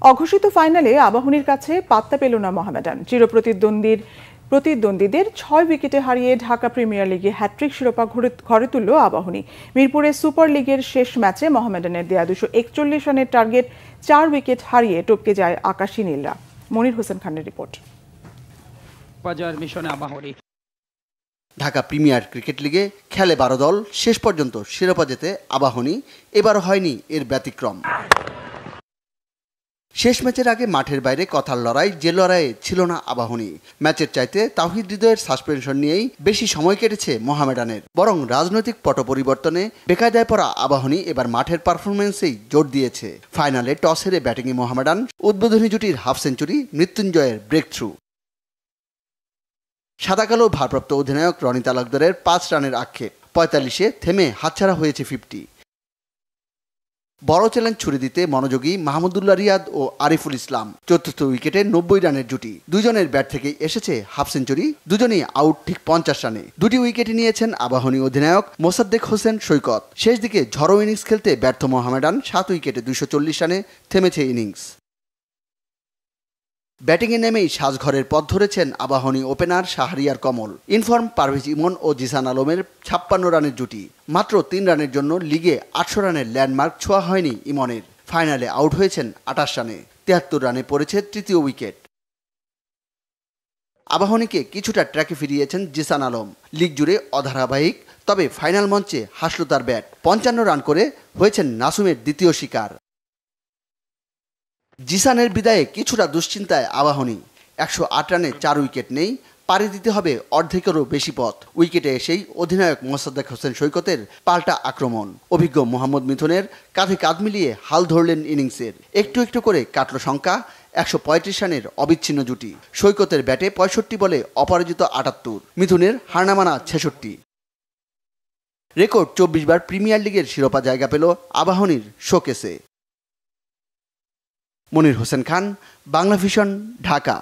অঘোষিত ফাইনালে আবাহনীর কাছে পাত্তা পেল না মোহামেডান। প্রতিদ্বন্দ্বীদের ৬ উইকেটে হারিয়ে ঢাকা প্রিমিয়ার লিগে হ্যাট্রিক শিরোপা ঘরে তুলল আবাহনী। মিরপুরে সুপার লিগের শেষ ম্যাচে মোহামেডানের দেয়া ২৪১ রানের টার্গেট ৪ উইকেট হারিয়ে টপকে যায় আকাশী নীলরা। মনির হোসেন খানের রিপোর্ট। ঢাকা প্রিমিয়ার ক্রিকেট লিগে খেলে ১২ দল, শেষ পর্যন্ত শিরোপা জেতে আবাহনী। এবার হয়নি এর ব্যতিক্রম। শেষ ম্যাচের আগে মাঠের বাইরে কথার লড়াই, যে লড়াইয়ে ছিল না আবাহনী। ম্যাচের চাইতে তাওহিদ হৃদয়ের সাসপেনশন নিয়েই বেশি সময় কেটেছে মোহামেডানের। বরং রাজনৈতিক পট পরিবর্তনে বেকায়দায় পড়া আবাহনী এবার মাঠের পারফরমেন্সেই জোর দিয়েছে। ফাইনালে টস হেরে ব্যাটিংয়ে মোহামেডান, উদ্বোধনী জুটির হাফ সেঞ্চুরি, মৃত্যুঞ্জয়ের ব্রেক থ্রু। সাদা-কালো ভারপ্রাপ্ত অধিনায়ক রনি তালুকদারের ৫ রানের আক্ষেপ, ৪৫-এ থেমে হাতছাড়া হয়েছে 50। বড় চ্যালেঞ্জ ছুড়ে দিতে মনোযোগী মাহমুদুল্লাহ রিয়াদ ও আরিফুল ইসলাম। চতুর্থ উইকেটে ৯০ রানের জুটি, দুজনের ব্যাট থেকেই এসেছে হাফ সেঞ্চুরি, দুজনেই আউট ঠিক ৫০ রানে। দুটি উইকেটে নিয়েছেন আবাহনী অধিনায়ক মোসাদ্দেক হোসেন সৈকত। শেষ দিকে ঝড়ো ইনিংস খেলতে ব্যর্থ মোহামেডান ৭ উইকেটে ২৪০ রানে থেমেছে ইনিংস। ব্যাটিংয়ে নেমেই সাজঘরের পথ ধরেছেন আবাহনী ওপেনার শাহরিয়ার কমল। ইনফর্ম পারভেজ ইমন ও জিসান আলমের ৫৬ রানের জুটি। মাত্র ৩ রানের জন্য লিগে ৮০০ রানের ল্যান্ডমার্ক ছোঁয়া হয়নি ইমনের। ফাইনালে আউট হয়েছেন ২৮ রানে, ৭৩ রানে পড়েছে তৃতীয় উইকেট। আবাহনীকে কিছুটা ট্র্যাকে ফিরিয়েছেন জিসান আলম। লিগ জুড়ে অধারাবাহিক, তবে ফাইনাল মঞ্চে হাসল তার ব্যাট। ৫৫ রান করে হয়েছেন নাসুমের দ্বিতীয় শিকার। জিসানের বিদায়ে কিছুটা দুশ্চিন্তায় আবাহনী। ১০৮ রানে ৪ উইকেট নেই, পাড়ি দিতে হবে অর্ধেকেরও বেশি পথ। উইকেটে এসেই অধিনায়ক মোসাদ্দেক হোসেন সৈকতের পাল্টা আক্রমণ। অভিজ্ঞ মোহাম্মদ মিথুনের কাঁধে কাঁধ মিলিয়ে হাল ধরলেন ইনিংসের। একটু একটু করে কাটল সংখ্যা ১৩৫ রানের অবিচ্ছিন্ন জুটি। সৈকতের ব্যাটে ৬৫ বলে অপরাজিত ৭৮, মিথুনের হারনামানা ৬৬। রেকর্ড ২৪ বার প্রিমিয়ার লিগের শিরোপা জায়গা পেল আবাহনীর শোকেসে। মনির হোসেন খান, বাংলা ভিশন, ঢাকা।